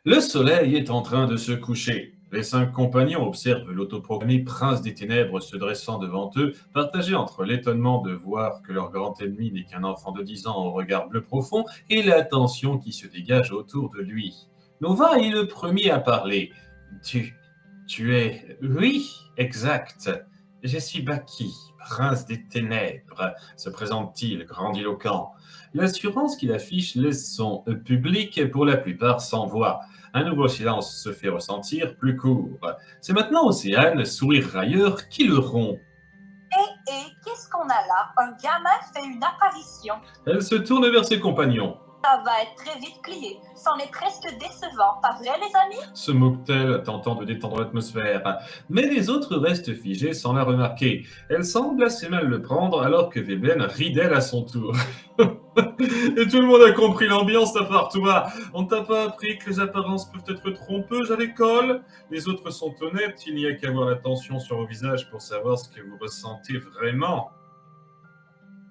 Le soleil est en train de se coucher. Les 5 compagnons observent l'autoproclamé prince des ténèbres se dressant devant eux, partagés entre l'étonnement de voir que leur grand ennemi n'est qu'un enfant de 10 ans au regard bleu profond et la tension qui se dégage autour de lui. Nova est le premier à parler. Tu, tu es... Oui, exact. Je suis Baki, prince des ténèbres, se présente-t-il, grandiloquent. L'assurance qu'il affiche laisse son public pour la plupart sans voix. Un nouveau silence se fait ressentir, plus court. C'est maintenant Océane, sourire railleur, qui le rompt. Qu'est-ce qu'on a là? Un gamin fait une apparition. Elle se tourne vers ses compagnons. Ça va être très vite plié. C'en est presque décevant, pas vrai les amis? Se moque-t-elle, tentant de détendre l'atmosphère. Mais les autres restent figés sans la remarquer. Elle semble assez mal le prendre alors que Veblen rit d'elle à son tour. Et tout le monde a compris l'ambiance à part toi. On t'a pas appris que les apparences peuvent être trompeuses à l'école? Les autres sont honnêtes, il n'y a qu'à voir la tension sur vos visages pour savoir ce que vous ressentez vraiment.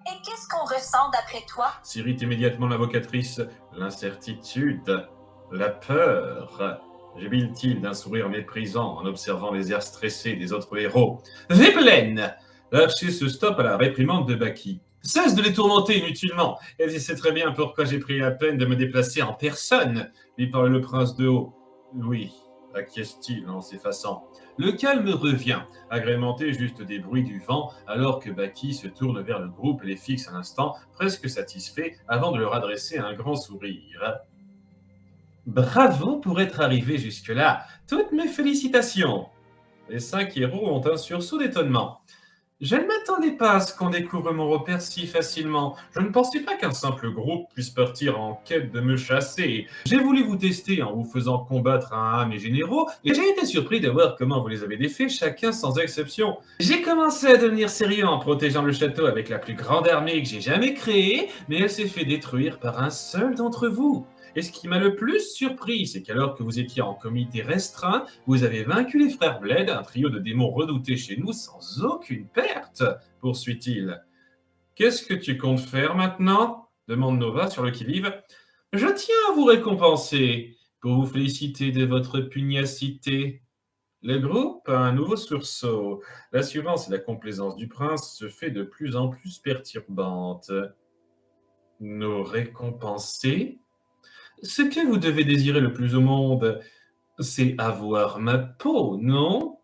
Et qu'est-ce qu'on ressent d'après toi? S'irrite immédiatement l'invocatrice. L'incertitude, la peur. Jubile-t-il d'un sourire méprisant en observant les airs stressés des autres héros. Veblen! L'archer se stoppe à la réprimande de Baki. Cesse de les tourmenter inutilement. Elle sait très bien pourquoi j'ai pris la peine de me déplacer en personne, lui parle le prince de haut. Oui, acquiesce-t-il en s'effaçant. Le calme revient, agrémenté juste des bruits du vent, alors que Baki se tourne vers le groupe et les fixe un instant, presque satisfait, avant de leur adresser un grand sourire. Bravo pour être arrivé jusque-là. Toutes mes félicitations. Les 5 héros ont un sursaut d'étonnement. Je ne m'attendais pas à ce qu'on découvre mon repère si facilement. Je ne pensais pas qu'un simple groupe puisse partir en quête de me chasser. J'ai voulu vous tester en vous faisant combattre un à mes généraux, et j'ai été surpris de voir comment vous les avez défaits, chacun sans exception. J'ai commencé à devenir sérieux en protégeant le château avec la plus grande armée que j'ai jamais créée, mais elle s'est fait détruire par un seul d'entre vous. Et ce qui m'a le plus surpris, c'est qu'alors que vous étiez en comité restreint, vous avez vaincu les frères Bled, un trio de démons redoutés chez nous sans aucune perte, poursuit-il. Qu'est-ce que tu comptes faire maintenant? Demande Nova sur le qui-vive. Je tiens à vous récompenser pour vous féliciter de votre pugnacité. Le groupe a un nouveau sursaut. L'assurance et la complaisance du prince se fait de plus en plus perturbante. Nous récompenser? Ce que vous devez désirer le plus au monde, c'est avoir ma peau, non?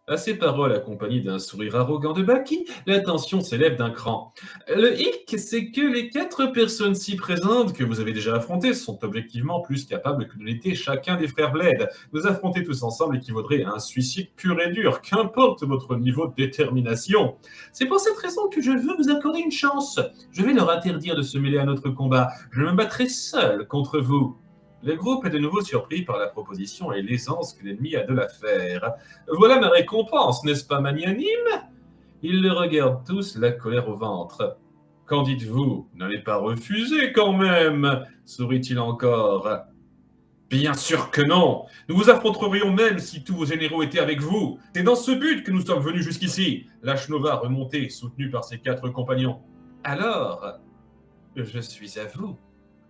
À ces paroles, accompagnées d'un sourire arrogant de Baki, la tension s'élève d'un cran. Le hic, c'est que les 4 personnes si présentes que vous avez déjà affrontées sont objectivement plus capables que de l'était chacun des frères Bled. Nous affronter tous ensemble équivaudrait à un suicide pur et dur, qu'importe votre niveau de détermination. C'est pour cette raison que je veux vous accorder une chance. Je vais leur interdire de se mêler à notre combat. Je me battrai seul contre vous. Le groupe est de nouveau surpris par la proposition et l'aisance que l'ennemi a de la faire. Voilà ma récompense, n'est-ce pas magnanime? Ils le regardent tous, la colère au ventre. Qu'en dites-vous? N'allez pas refuser quand même, sourit-il encore. Bien sûr que non. Nous vous affronterions même si tous vos généraux étaient avec vous. C'est dans ce but que nous sommes venus jusqu'ici. Lâche Nova remonté, soutenu par ses 4 compagnons. Alors, je suis à vous,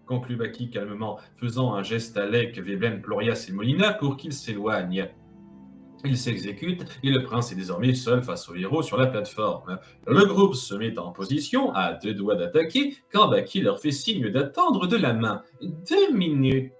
conclut Baki calmement, faisant un geste à Lek, Veblen, Plorias et Molina pour qu'ils s'éloignent. Il s'exécute et le prince est désormais seul face aux héros sur la plateforme. Le groupe se met en position, à 2 doigts d'attaquer, quand Baki leur fait signe d'attendre de la main. 2 minutes.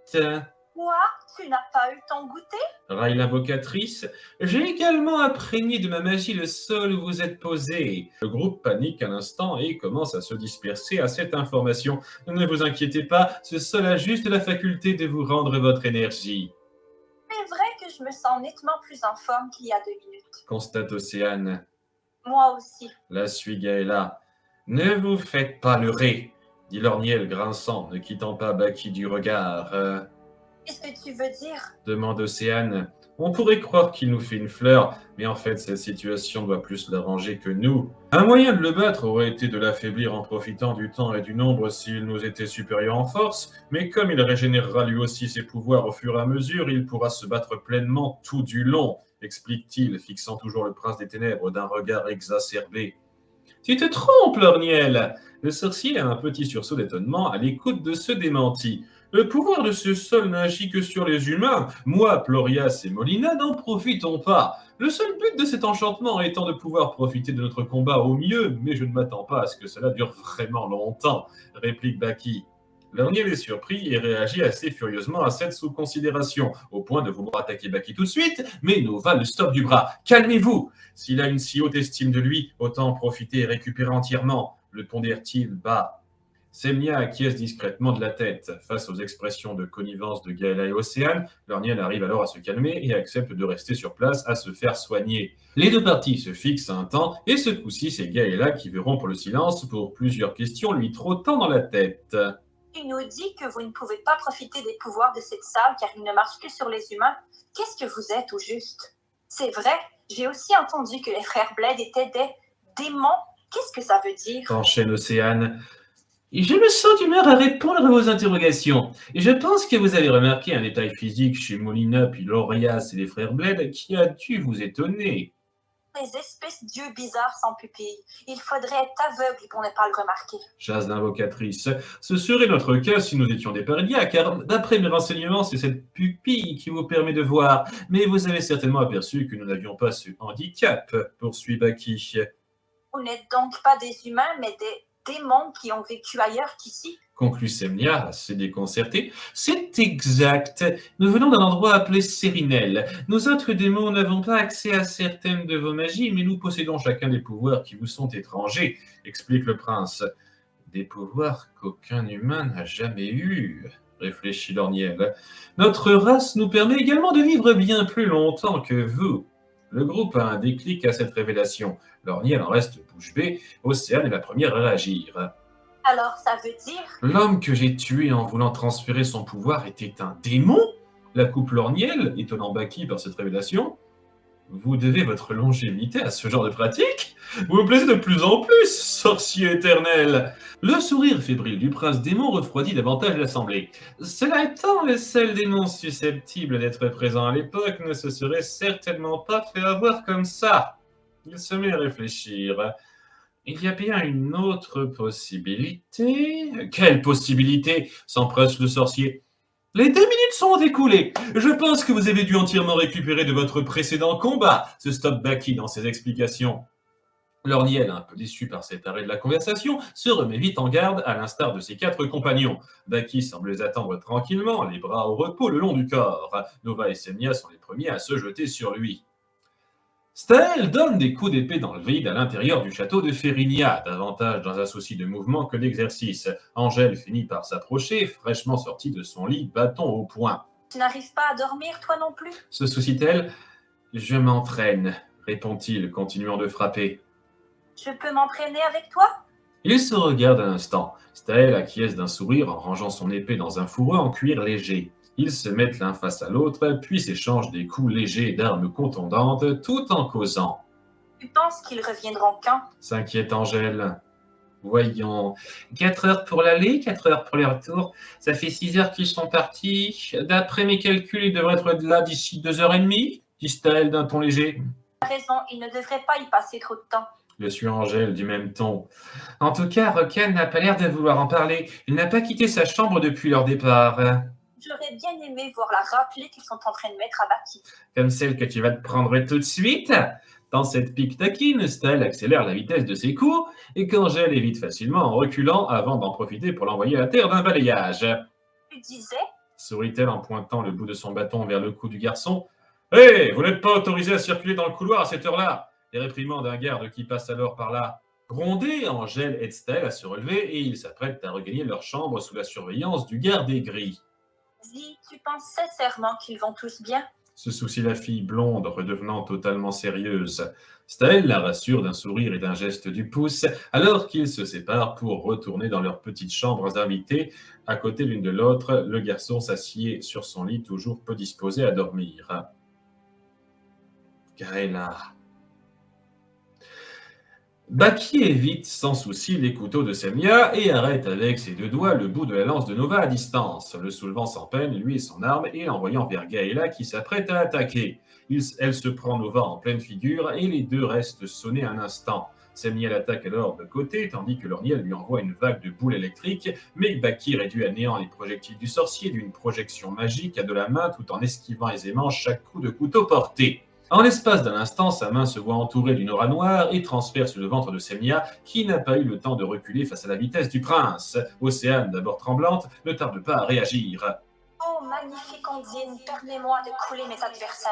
Quoi? Tu n'as pas eu ton goûter? Raille l'invocatrice. J'ai également imprégné de ma magie le sol où vous êtes posé. Le groupe panique un instant et commence à se disperser à cette information. Ne vous inquiétez pas, ce sol a juste la faculté de vous rendre votre énergie. C'est vrai que je me sens nettement plus en forme qu'il y a 2 minutes. Constate Océane. Moi aussi. La suit Gaëla. Ne vous faites pas leurrer, dit Lorniel grinçant, ne quittant pas Baki du regard. Qu'est-ce que tu veux dire? Demande Océane. On pourrait croire qu'il nous fait une fleur, mais en fait, cette situation doit plus l'arranger que nous. Un moyen de le battre aurait été de l'affaiblir en profitant du temps et du nombre s'il nous était supérieur en force, mais comme il régénérera lui aussi ses pouvoirs au fur et à mesure, il pourra se battre pleinement tout du long, explique-t-il, fixant toujours le prince des ténèbres d'un regard exacerbé. Tu te trompes, Lorniel. Le sorcier a un petit sursaut d'étonnement à l'écoute de ce démenti. Le pouvoir de ce sol n'agit que sur les humains. Moi, Plorias et Molina n'en profitons pas. Le seul but de cet enchantement étant de pouvoir profiter de notre combat au mieux, mais je ne m'attends pas à ce que cela dure vraiment longtemps, réplique Baki. Lorniel est surpris et réagit assez furieusement à cette sous-considération, au point de vouloir attaquer Baki tout de suite, mais Nova le stoppe du bras. Calmez-vous! S'il a une si haute estime de lui, autant en profiter et récupérer entièrement, le pondère-t-il bas. Semnia acquiesce discrètement de la tête. Face aux expressions de connivence de Gaëla et Océane, Lorniel arrive alors à se calmer et accepte de rester sur place à se faire soigner. Les deux parties se fixent un temps et ce coup-ci, c'est Gaëla qui veut rompre le silence pour plusieurs questions lui trottant dans la tête. Tu nous dis que vous ne pouvez pas profiter des pouvoirs de cette salle car il ne marche que sur les humains. Qu'est-ce que vous êtes au juste? C'est vrai, j'ai aussi entendu que les frères Bled étaient des démons. Qu'est-ce que ça veut dire? Enchaîne Océane. Je me sens d'humeur à répondre à vos interrogations. Et je pense que vous avez remarqué un détail physique chez Molina puis Lorias et les frères Bled qui a dû vous étonner. Les espèces d'yeux bizarres sans pupilles. Il faudrait être aveugle pour ne pas le remarquer. Chasse d'invocatrice. Ce serait notre cas si nous étions des parodias, car d'après mes renseignements, c'est cette pupille qui vous permet de voir. Mais vous avez certainement aperçu que nous n'avions pas ce handicap, poursuit Baki. Vous n'êtes donc pas des humains, mais des démons qui ont vécu ailleurs qu'ici? Conclut Semnia, assez déconcerté. C'est exact. Nous venons d'un endroit appelé Sérinel. Nous autres démons n'avons pas accès à certaines de vos magies, mais nous possédons chacun des pouvoirs qui vous sont étrangers, explique le prince. Des pouvoirs qu'aucun humain n'a jamais eus, réfléchit Lorniel. Notre race nous permet également de vivre bien plus longtemps que vous. Le groupe a un déclic à cette révélation. Lorniel en reste bouche bée. Océane est la première à réagir. Alors ça veut dire? L'homme que j'ai tué en voulant transférer son pouvoir était un démon? La coupe Lorniel, étonnant Baki par cette révélation. Vous devez votre longévité à ce genre de pratique? Vous me plaisez de plus en plus, sorcier éternel! Le sourire fébrile du prince démon refroidit davantage l'assemblée. Cela étant, le seul démon susceptible d'être présent à l'époque ne se serait certainement pas fait avoir comme ça. Il se met à réfléchir. Il y a bien une autre possibilité. Quelle possibilité? S'empresse le sorcier. Les 2 minutes sont écoulées. Je pense que vous avez dû entièrement récupérer de votre précédent combat, se stoppe Baki dans ses explications. Lorniel, un peu déçu par cet arrêt de la conversation, se remet vite en garde à l'instar de ses 4 compagnons. Baki semble les attendre tranquillement, les bras au repos le long du corps. Nova et Semnia sont les premiers à se jeter sur lui. Staël donne des coups d'épée dans le vide à l'intérieur du château de Férinia, davantage dans un souci de mouvement que d'exercice. Angèle finit par s'approcher, fraîchement sortie de son lit, bâton au poing. Tu n'arrives pas à dormir, toi non plus? Se soucie-t-elle? Je m'entraîne, répond-il, continuant de frapper. Je peux m'entraîner avec toi? Il se regarde un instant. Staël acquiesce d'un sourire en rangeant son épée dans un fourreau en cuir léger. Ils se mettent l'un face à l'autre, puis s'échangent des coups légers d'armes contondantes, tout en causant. Tu penses qu'ils reviendront quand? S'inquiète Angèle. Voyons. 4 heures pour l'aller, 4 heures pour les retours. Ça fait 6 heures qu'ils sont partis. D'après mes calculs, ils devraient être là d'ici 2h30, dit Staël d'un ton léger. Tu as raison, ils ne devraient pas y passer trop de temps. Le suit Angèle du même ton. En tout cas, Roken n'a pas l'air de vouloir en parler. Il n'a pas quitté sa chambre depuis leur départ. J'aurais bien aimé voir la raclée qu'ils sont en train de mettre à Baki. Comme celle que tu vas te prendre tout de suite. Dans cette pique taquine, Staël accélère la vitesse de ses coups et qu'Angèle évite facilement en reculant avant d'en profiter pour l'envoyer à terre d'un balayage. Tu disais? Sourit-elle en pointant le bout de son bâton vers le cou du garçon. Hé, vous n'êtes pas autorisé à circuler dans le couloir à cette heure-là. Les réprimants d'un garde qui passe alors par là. Grondés, Angèle aide Staël à se relever et ils s'apprêtent à regagner leur chambre sous la surveillance du garde aigri. Dis, tu penses sincèrement qu'ils vont tous bien? Se soucie la fille blonde, redevenant totalement sérieuse. Staël la rassure d'un sourire et d'un geste du pouce, alors qu'ils se séparent pour retourner dans leurs petites chambres invitées. À côté l'une de l'autre, le garçon s'assied sur son lit, toujours peu disposé à dormir. Gaëla. Baki évite sans souci les couteaux de Semnia et arrête avec ses 2 doigts le bout de la lance de Nova à distance, le soulevant sans peine, lui et son arme, et l'envoyant vers Gaëla qui s'apprête à attaquer. Elle se prend Nova en pleine figure et les deux restent sonnés un instant. Semnia l'attaque alors de côté, tandis que Lorniel lui envoie une vague de boules électriques, mais Baki réduit à néant les projectiles du sorcier d'une projection magique à de la main tout en esquivant aisément chaque coup de couteau porté. En l'espace d'un instant, sa main se voit entourée d'une aura noire et transperce le ventre de Semnia, qui n'a pas eu le temps de reculer face à la vitesse du prince. Océane, d'abord tremblante, ne tarde pas à réagir. Oh, magnifique Ondine, permets-moi de couler mes adversaires.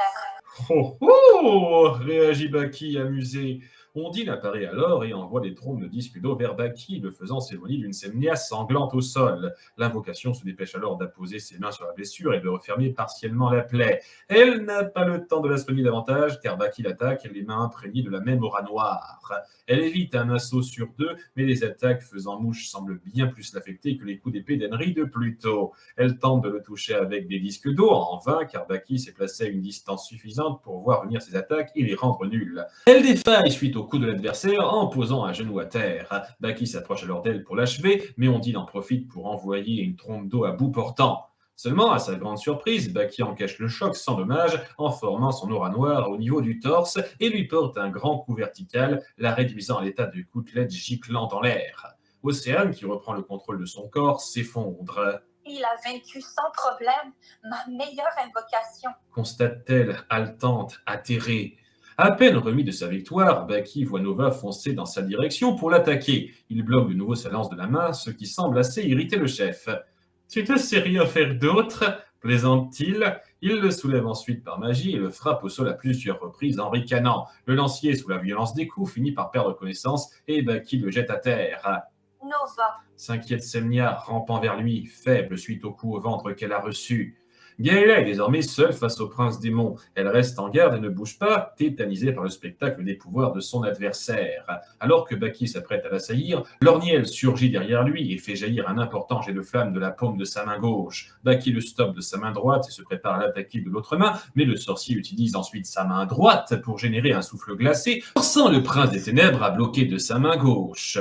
Oh oh réagit Baki, amusé. Ondine apparaît alors et envoie des trombes de disques d'eau vers Baki, le faisant s'éloigner d'une Semnia sanglante au sol. L'invocation se dépêche alors d'apposer ses mains sur la blessure et de refermer partiellement la plaie. Elle n'a pas le temps de la soigner davantage, car Baki l'attaque, les mains imprégnées de la même aura noire. Elle évite un assaut sur deux, mais les attaques faisant mouche semblent bien plus l'affecter que les coups d'épée d'Henry de plus tôt. Elle tente de le toucher avec des disques d'eau, en vain, car Baki s'est placé à une distance suffisante pour voir venir ses attaques et les rendre nulles. Elle défaille suite au coup de l'adversaire en posant un genou à terre. Baki s'approche alors d'elle pour l'achever, mais Ondine en profite pour envoyer une trompe d'eau à bout portant. Seulement, à sa grande surprise, Baki en cache le choc sans dommage en formant son aura noire au niveau du torse et lui porte un grand coup vertical, la réduisant à l'état de gouttelette giclant dans l'air. Océane, qui reprend le contrôle de son corps, s'effondre. Il a vaincu sans problème ma meilleure invocation. Constate-t-elle, haletante, atterrée. À peine remis de sa victoire, Baki voit Nova foncer dans sa direction pour l'attaquer. Il bloque de nouveau sa lance de la main, ce qui semble assez irriter le chef. « Tu ne sais rien faire d'autre ?» plaisante-t-il. Il le soulève ensuite par magie et le frappe au sol à plusieurs reprises en ricanant. Le lancier, sous la violence des coups, finit par perdre connaissance et Baki le jette à terre. Nova, S'inquiète Semnia, rampant vers lui, faible suite au coup au ventre qu'elle a reçu. Gaëla est désormais seule face au prince démon. Elle reste en garde et ne bouge pas, tétanisée par le spectacle des pouvoirs de son adversaire. Alors que Baki s'apprête à l'assaillir, Lorniel surgit derrière lui et fait jaillir un important jet de flamme de la paume de sa main gauche. Baki le stoppe de sa main droite et se prépare à l'attaquer de l'autre main, mais le sorcier utilise ensuite sa main droite pour générer un souffle glacé, forçant le prince des ténèbres à bloquer de sa main gauche.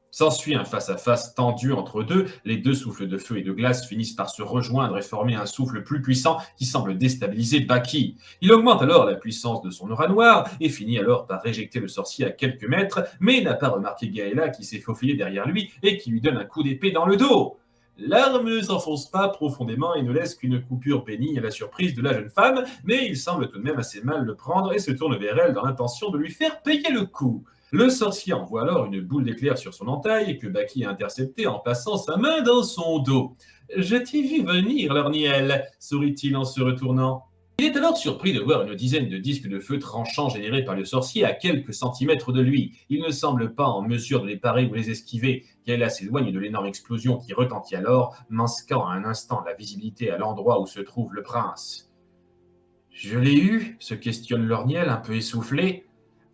S'ensuit un face-à-face tendu entre deux, les deux souffles de feu et de glace finissent par se rejoindre et former un souffle plus puissant qui semble déstabiliser Baki. Il augmente alors la puissance de son aura noire et finit alors par réjecter le sorcier à quelques mètres, mais n'a pas remarqué Gaëla qui s'est faufilé derrière lui et qui lui donne un coup d'épée dans le dos. L'arme ne s'enfonce pas profondément et ne laisse qu'une coupure bénigne à la surprise de la jeune femme, mais il semble tout de même assez mal le prendre et se tourne vers elle dans l'intention de lui faire payer le coup. Le sorcier envoie alors une boule d'éclair sur son entaille que Baki a interceptée en passant sa main dans son dos. « Je t'ai vu venir, Lorniel » sourit-il en se retournant. Il est alors surpris de voir une dizaine de disques de feu tranchants générés par le sorcier à quelques centimètres de lui. Il ne semble pas en mesure de les parer ou les esquiver. Gaëla s'éloigne de l'énorme explosion qui retentit alors, masquant à un instant la visibilité à l'endroit où se trouve le prince. « Je l'ai eu » se questionne Lorniel, un peu essoufflé.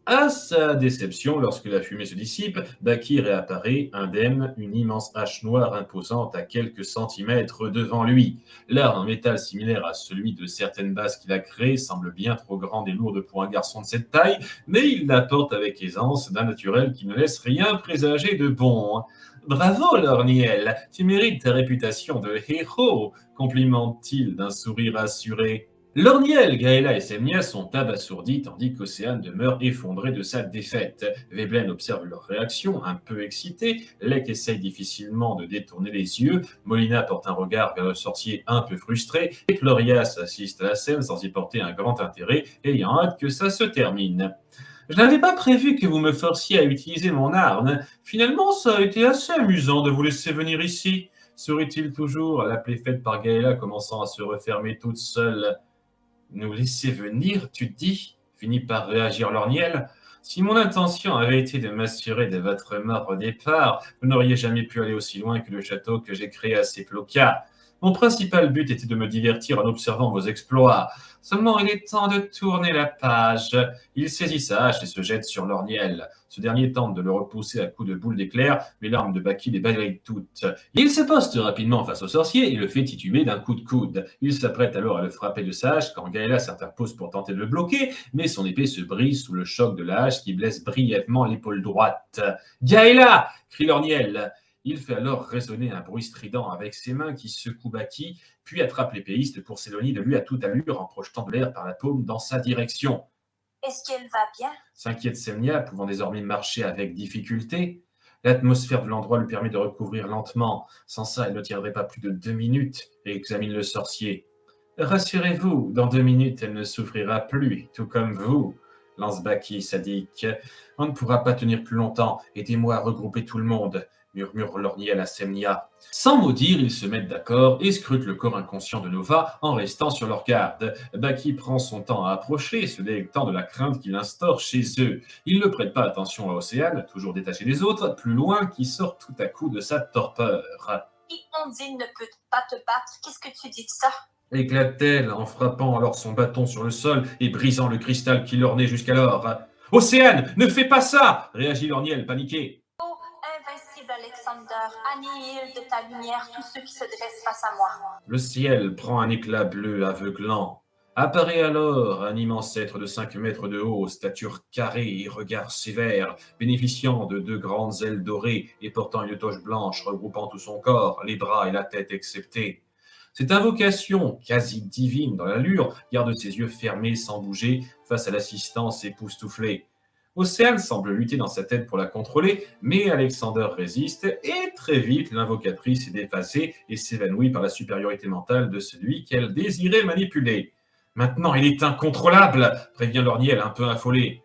À sa déception, lorsque la fumée se dissipe, Baki réapparaît, indemne, une immense hache noire imposante à quelques centimètres devant lui. L'arme en métal similaire à celui de certaines bases qu'il a créées semble bien trop grande et lourde pour un garçon de cette taille, mais il la porte avec aisance d'un naturel qui ne laisse rien présager de bon. « Bravo, Lorniel, tu mérites ta réputation de héros » complimente-t-il d'un sourire assuré. Lorniel, Gaëla et Semnia sont abasourdis tandis qu'Océane demeure effondrée de sa défaite. Veblen observe leur réaction, un peu excitée. Lek essaye difficilement de détourner les yeux. Molina porte un regard vers le sorcier un peu frustré. Et Florias assiste à la scène sans y porter un grand intérêt, ayant hâte que ça se termine. « Je n'avais pas prévu que vous me forciez à utiliser mon arme. Finalement, ça a été assez amusant de vous laisser venir ici. » sourit-il toujours, la plaie faite par Gaëla commençant à se refermer toute seule. « Nous laisser venir, tu dis ?» finit par réagir Lorniel. « Si mon intention avait été de m'assurer de votre mort au départ, vous n'auriez jamais pu aller aussi loin que le château que j'ai créé à Seploka. Mon principal but était de me divertir en observant vos exploits. Seulement, il est temps de tourner la page. » Il saisit sa hache et se jette sur Lorniel. Ce dernier tente de le repousser à coups de boule d'éclair, mais l'arme de Baki les balaye toutes. Il se poste rapidement face au sorcier et le fait tituber d'un coup de coude. Il s'apprête alors à le frapper de sa hache quand Gaëla s'interpose pour tenter de le bloquer, mais son épée se brise sous le choc de la hache qui blesse brièvement l'épaule droite. « Gaëla !» crie Lorniel. Il fait alors résonner un bruit strident avec ses mains qui secouent Baki, puis attrape l'épéiste pour s'éloigner de lui à toute allure en projetant de l'air par la paume dans sa direction. Est-ce qu'elle va bien? S'inquiète Semnia, pouvant désormais marcher avec difficulté. L'atmosphère de l'endroit lui permet de recouvrir lentement. Sans ça, elle ne tiendrait pas plus de 2 minutes, et examine le sorcier. Rassurez-vous, dans 2 minutes, elle ne souffrira plus, tout comme vous, lance Baki, sadique. On ne pourra pas tenir plus longtemps. Aidez-moi à regrouper tout le monde, murmure Lorniel à Semnia. Sans mot dire, ils se mettent d'accord et scrutent le corps inconscient de Nova en restant sur leur garde. Baki prend son temps à approcher, se délectant de la crainte qu'il instaure chez eux. Il ne prête pas attention à Océane, toujours détaché des autres, plus loin, qui sort tout à coup de sa torpeur. Si Ondine ne peut pas te battre, qu'est-ce que tu dis de ça? Éclate-t-elle en frappant alors son bâton sur le sol et brisant le cristal qui l'ornait jusqu'alors. Océane, ne fais pas ça réagit Lorniel, paniqué. Oh, invincible Alexander, annihile de ta lumière tous ceux qui se dressent face à moi. Le ciel prend un éclat bleu aveuglant. Apparaît alors un immense être de 5 mètres de haut, stature carrée et regard sévère, bénéficiant de 2 grandes ailes dorées et portant une toche blanche regroupant tout son corps, les bras et la tête exceptés. Cette invocation, quasi divine dans l'allure, garde ses yeux fermés sans bouger face à l'assistance époustouflée. Océane semble lutter dans sa tête pour la contrôler, mais Alexander résiste et très vite l'invocatrice est dépassée et s'évanouit par la supériorité mentale de celui qu'elle désirait manipuler. Maintenant, il est incontrôlable, prévient Lorniel un peu affolé.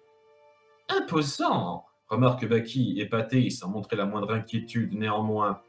Imposant, remarque Baki, épaté sans montrer la moindre inquiétude néanmoins.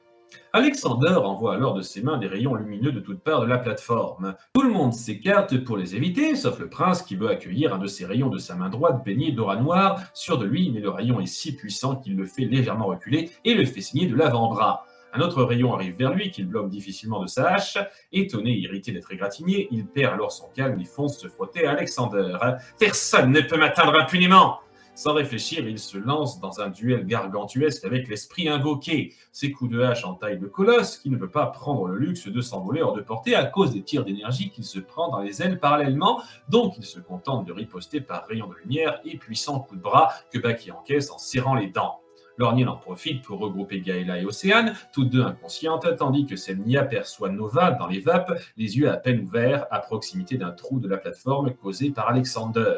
Alexander envoie alors de ses mains des rayons lumineux de toutes parts de la plateforme. Tout le monde s'écarte pour les éviter, sauf le prince qui veut accueillir un de ces rayons de sa main droite baigné d'aura noire, sûr de lui, mais le rayon est si puissant qu'il le fait légèrement reculer et le fait signer de l'avant-bras. Un autre rayon arrive vers lui, qu'il bloque difficilement de sa hache. Étonné et irrité d'être égratigné, il perd alors son calme et fonce se frotter à Alexander. Personne ne peut m'atteindre impunément! Sans réfléchir, il se lance dans un duel gargantuesque avec l'esprit invoqué. Ses coups de hache en taille de colosse, qui ne peut pas prendre le luxe de s'envoler hors de portée à cause des tirs d'énergie qu'il se prend dans les ailes parallèlement, donc il se contente de riposter par rayons de lumière et puissants coups de bras que Baki encaisse en serrant les dents. Lorniel en profite pour regrouper Gaëla et Océane, toutes deux inconscientes, tandis que Semnia perçoit Nova dans les vapes, les yeux à peine ouverts, à proximité d'un trou de la plateforme causé par Alexander.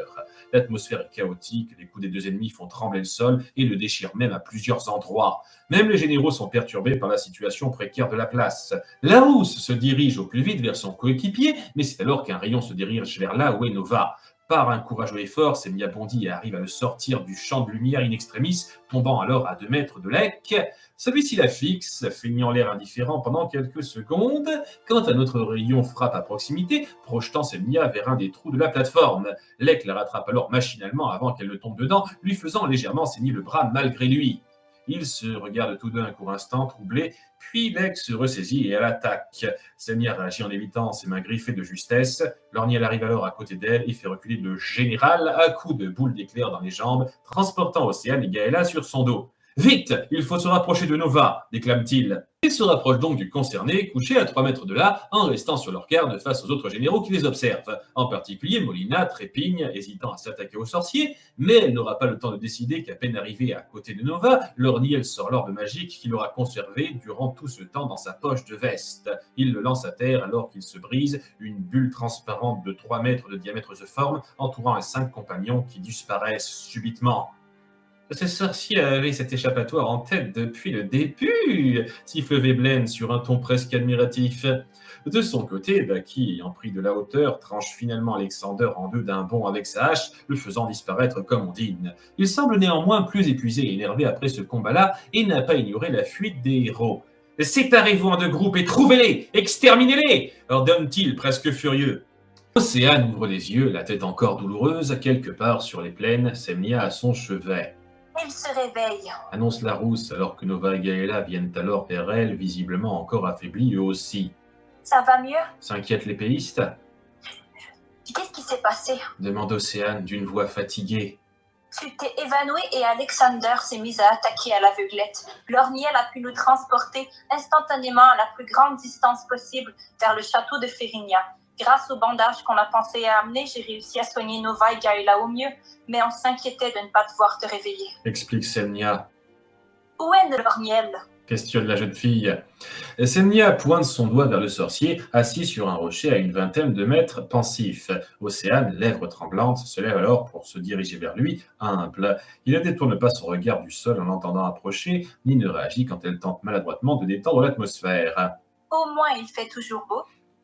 L'atmosphère est chaotique, les coups des 2 ennemis font trembler le sol et le déchirent même à plusieurs endroits. Même les généraux sont perturbés par la situation précaire de la place. Larousse se dirige au plus vite vers son coéquipier, mais c'est alors qu'un rayon se dirige vers là où est Nova. Par un courageux effort, Semnia bondit et arrive à le sortir du champ de lumière in extremis, tombant alors à 2 mètres de Lek. Celui-ci la fixe, feignant l'air indifférent pendant quelques secondes, quand un autre rayon frappe à proximité, projetant Semnia vers un des trous de la plateforme. Lek la rattrape alors machinalement avant qu'elle ne tombe dedans, lui faisant légèrement saigner le bras malgré lui. Ils se regardent tous deux un court instant, troublés, puis Lek se ressaisit et elle attaque. Semnia réagit en évitant ses mains griffées de justesse. Lorniel arrive alors à côté d'elle et fait reculer le général à coups de boules d'éclair dans les jambes, transportant Océane et Gaëla sur son dos. Vite, il faut se rapprocher de Nova, déclame-t-il. Ils se rapprochent donc du concerné, couché à 3 mètres de là, en restant sur leur garde face aux autres généraux qui les observent. En particulier, Molina trépigne, hésitant à s'attaquer au sorcier, mais elle n'aura pas le temps de décider qu'à peine arrivée à côté de Nova, Lorniel sort l'orbe magique qu'il aura conservé durant tout ce temps dans sa poche de veste. Il le lance à terre alors qu'il se brise, une bulle transparente de 3 mètres de diamètre se forme, entourant les 5 compagnons qui disparaissent subitement. Ce sorcier avait cet échappatoire en tête depuis le début, siffle Veblen sur un ton presque admiratif. De son côté, Baki, ayant pris de la hauteur, tranche finalement Alexander en deux d'un bond avec sa hache, le faisant disparaître comme Ondine. Il semble néanmoins plus épuisé et énervé après ce combat-là et n'a pas ignoré la fuite des héros. Séparez-vous en 2 groupes et trouvez-les, exterminez-les, ordonne-t-il presque furieux. Océane ouvre les yeux, la tête encore douloureuse, quelque part sur les plaines, Semnia à son chevet. Elle se réveille. Annonce Larousse alors que Nova et Gaëla viennent alors vers elle, visiblement encore affaiblis eux aussi. Ça va mieux? S'inquiètent l'épéiste? Qu'est-ce qui s'est passé? Demande Océane d'une voix fatiguée. Tu t'es évanoui et Alexander s'est mis à attaquer à l'aveuglette. Lorniel a pu nous transporter instantanément à la plus grande distance possible vers le château de Férinia. Grâce au bandage qu'on a pensé à amener, j'ai réussi à soigner Nova et Gaëla au mieux, mais on s'inquiétait de ne pas devoir te réveiller. Explique Semnia. Où est Lorniel? questionne la jeune fille. Semnia pointe son doigt vers le sorcier, assis sur un rocher à une vingtaine de mètres, pensif. Océane, lèvres tremblantes, se lève alors pour se diriger vers lui, humble. Il ne détourne pas son regard du sol en l'entendant approcher, ni ne réagit quand elle tente maladroitement de détendre l'atmosphère. Au moins, il fait toujours beau.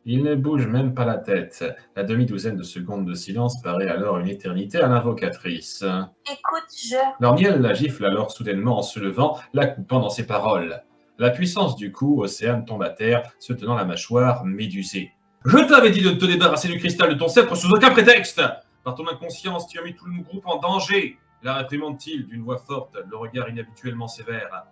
Il ne bouge même pas la tête. La demi-douzaine de secondes de silence paraît alors une éternité à l'invocatrice. Écoute, Lorniel la gifle alors soudainement en se levant, la coupant dans ses paroles. La puissance du coup, Océane tombe à terre, se tenant la mâchoire médusée. « Je t'avais dit de te débarrasser du cristal de ton sceptre sous aucun prétexte. Par ton inconscience, tu as mis tout le groupe en danger. » La réprimande-t-il d'une voix forte, le regard inhabituellement sévère.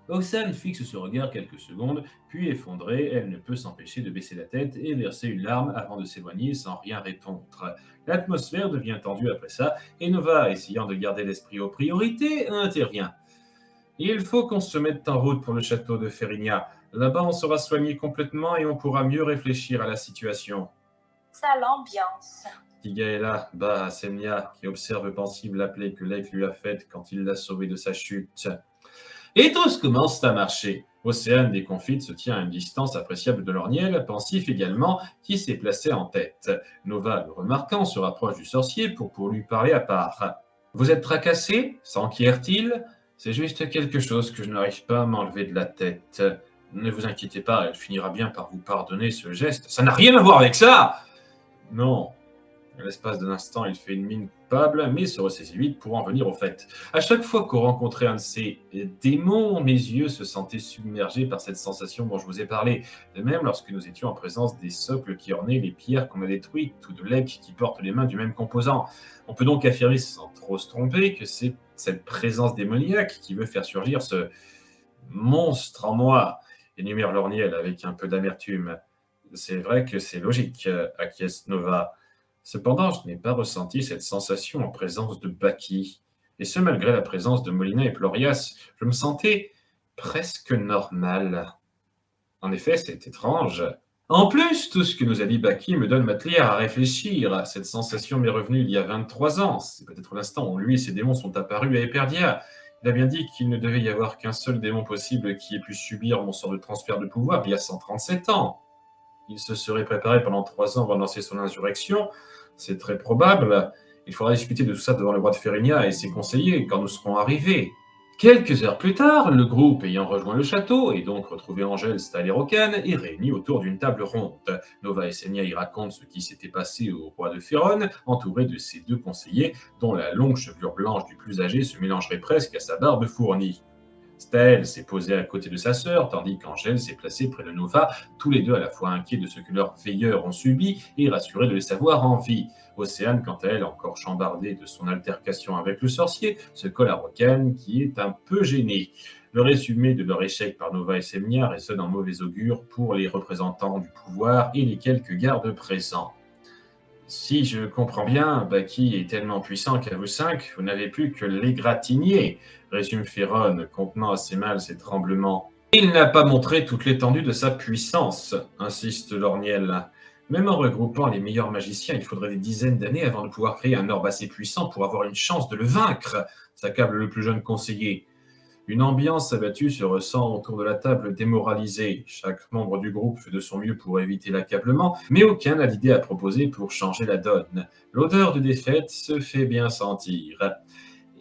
Océane fixe ce regard quelques secondes, puis effondrée, elle ne peut s'empêcher de baisser la tête et verser une larme avant de s'éloigner sans rien répondre. L'atmosphère devient tendue après ça, et Nova, essayant de garder l'esprit aux priorités, intervient. Il faut qu'on se mette en route pour le château de Ferrinia. Là-bas, on sera soigné complètement et on pourra mieux réfléchir à la situation. Ça l'ambiance. Dit Gaëla, bas à Semnia, qui observe pensive la plaie que l'aigle lui a faite quand il l'a sauvée de sa chute. Et tous commencent à marcher. Océane déconfite se tient à une distance appréciable de Lorniel, pensif également, qui s'est placé en tête. Nova, le remarquant, se rapproche du sorcier pour lui parler à part. « Vous êtes tracassé ? S'enquiert-il ? C'est juste quelque chose que je n'arrive pas à m'enlever de la tête. Ne vous inquiétez pas, elle finira bien par vous pardonner ce geste. Ça n'a rien à voir avec ça !» Non. À l'espace d'un instant, il fait une mine coupable, mais se ressaisit vite pour en venir au fait. À chaque fois qu'on rencontrait un de ces démons, mes yeux se sentaient submergés par cette sensation dont je vous ai parlé. De même, lorsque nous étions en présence des socles qui ornaient les pierres qu'on a détruites, ou de legs qui portent les mains du même composant. On peut donc affirmer, sans trop se tromper, que c'est cette présence démoniaque qui veut faire surgir ce monstre en moi, énumère Lorniel avec un peu d'amertume. C'est vrai que c'est logique, acquiesce Nova. Cependant, je n'ai pas ressenti cette sensation en présence de Baki. Et ce, malgré la présence de Molina et Plorias, je me sentais presque normal. En effet, c'est étrange. En plus, tout ce que nous a dit Baki me donne matière à réfléchir. Cette sensation m'est revenue il y a 23 ans. C'est peut-être l'instant où lui et ses démons sont apparus à Eperdia. Il a bien dit qu'il ne devait y avoir qu'un seul démon possible qui ait pu subir mon sort de transfert de pouvoir il y a 137 ans. Il se serait préparé pendant 3 ans avant de lancer son insurrection. C'est très probable. Il faudra discuter de tout ça devant le roi de Ferrinia et ses conseillers quand nous serons arrivés. Quelques heures plus tard, le groupe ayant rejoint le château et donc retrouvé Angèle, Stal et Rocan est réuni autour d'une table ronde. Nova et Semnia y racontent ce qui s'était passé au roi de Ferron, entouré de ses 2 conseillers, dont la longue chevelure blanche du plus âgé se mélangerait presque à sa barbe fournie. Stel s'est posée à côté de sa sœur, tandis qu'Angèle s'est placée près de Nova, tous les deux à la fois inquiets de ce que leurs veilleurs ont subi et rassurés de les savoir en vie. Océane, quant à elle, encore chambardée de son altercation avec le sorcier, se colle à Rocan, qui est un peu gêné. Le résumé de leur échec par Nova et Semnia résonne en mauvais augure pour les représentants du pouvoir et les quelques gardes présents. Si je comprends bien, Baki est tellement puissant qu'à vous 5, vous n'avez plus que l'égratigner, résume Ferron, contenant assez mal ses tremblements. Il n'a pas montré toute l'étendue de sa puissance, insiste Lorniel. Même en regroupant les meilleurs magiciens, il faudrait des dizaines d'années avant de pouvoir créer un orbe assez puissant pour avoir une chance de le vaincre, s'accable le plus jeune conseiller. Une ambiance abattue se ressent autour de la table démoralisée. Chaque membre du groupe fait de son mieux pour éviter l'accablement, mais aucun n'a d'idée à proposer pour changer la donne. L'odeur de défaite se fait bien sentir.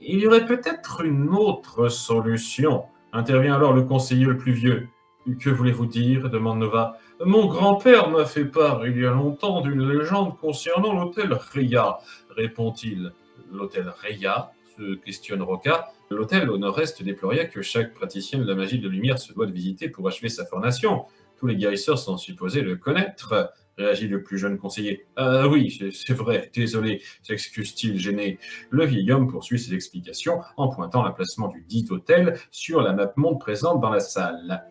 Il y aurait peut-être une autre solution. Intervient alors le conseiller le plus vieux. Que voulez-vous dire ? Demande Nova. Mon grand-père m'a fait part il y a longtemps d'une légende concernant l'hôtel Reya, répond-il. L'hôtel Reya ? Se questionne Roca. L'hôtel au nord-est d'Eploria que chaque praticien de la magie de lumière se doit de visiter pour achever sa formation. Tous les guérisseurs sont supposés le connaître, réagit le plus jeune conseiller. Ah oui, c'est vrai, désolé, s'excuse-t-il gêné. Le vieil homme poursuit ses explications en pointant l'emplacement du dit hôtel sur la map monde présente dans la salle.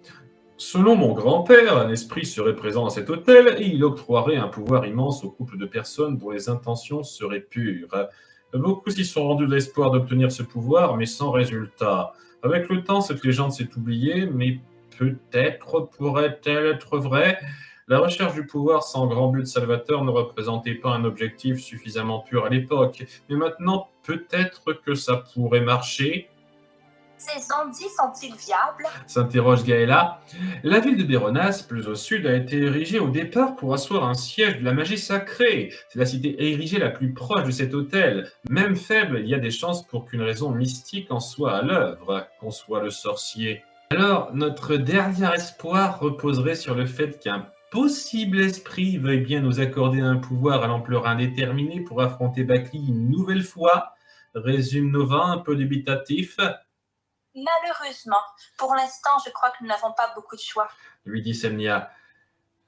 Selon mon grand-père, un esprit serait présent dans cet hôtel et il octroierait un pouvoir immense au couple de personnes dont les intentions seraient pures. Beaucoup s'y sont rendus de l'espoir d'obtenir ce pouvoir, mais sans résultat. Avec le temps, cette légende s'est oubliée, mais peut-être pourrait-elle être vraie. La recherche du pouvoir sans grand but salvateur ne représentait pas un objectif suffisamment pur à l'époque, mais maintenant, peut-être que ça pourrait marcher. Ces ondits sont-ils viables? S'interroge Gaëla. La ville de Béronas, plus au sud, a été érigée au départ pour asseoir un siège de la magie sacrée. C'est la cité érigée la plus proche de cet hôtel. Même faible, il y a des chances pour qu'une raison mystique en soit à l'œuvre, qu'on soit le sorcier. Alors, notre dernier espoir reposerait sur le fait qu'un possible esprit veuille bien nous accorder un pouvoir à l'ampleur indéterminée pour affronter Bakli une nouvelle fois, résume Nova un peu dubitatif. Malheureusement, pour l'instant, je crois que nous n'avons pas beaucoup de choix. Lui dit Semnia.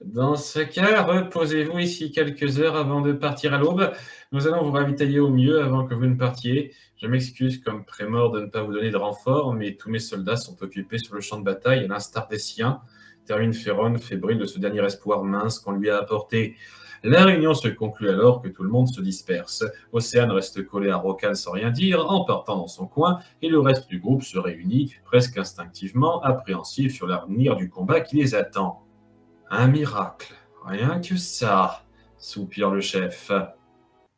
Dans ce cas, reposez-vous ici quelques heures avant de partir à l'aube. Nous allons vous ravitailler au mieux avant que vous ne partiez. Je m'excuse comme prémort de ne pas vous donner de renfort, mais tous mes soldats sont occupés sur le champ de bataille à l'instar des siens. Termine Féron, fébrile de ce dernier espoir mince qu'on lui a apporté. La réunion se conclut alors que tout le monde se disperse. Océane reste collé à Rokan sans rien dire, en partant dans son coin, et le reste du groupe se réunit, presque instinctivement, appréhensif sur l'avenir du combat qui les attend. Un miracle, rien que ça, soupire le chef.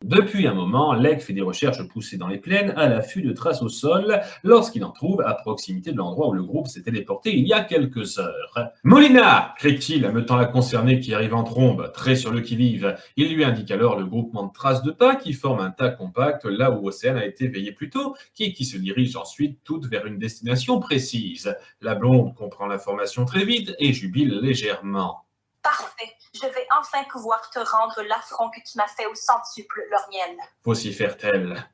Depuis un moment, Leg fait des recherches poussées dans les plaines à l'affût de traces au sol lorsqu'il en trouve à proximité de l'endroit où le groupe s'est téléporté il y a quelques heures. « Molina !» crie-t-il, ameutant la concernée qui arrive en trombe, très sur le qui-vive. Il lui indique alors le groupement de traces de pas qui forment un tas compact là où Océane a été veillée plus tôt, qui se dirige ensuite toutes vers une destination précise. La blonde comprend l'information très vite et jubile légèrement. Parfait, je vais enfin pouvoir te rendre l'affront que tu m'as fait au centuple, Lormienne. Vocifère-t-elle.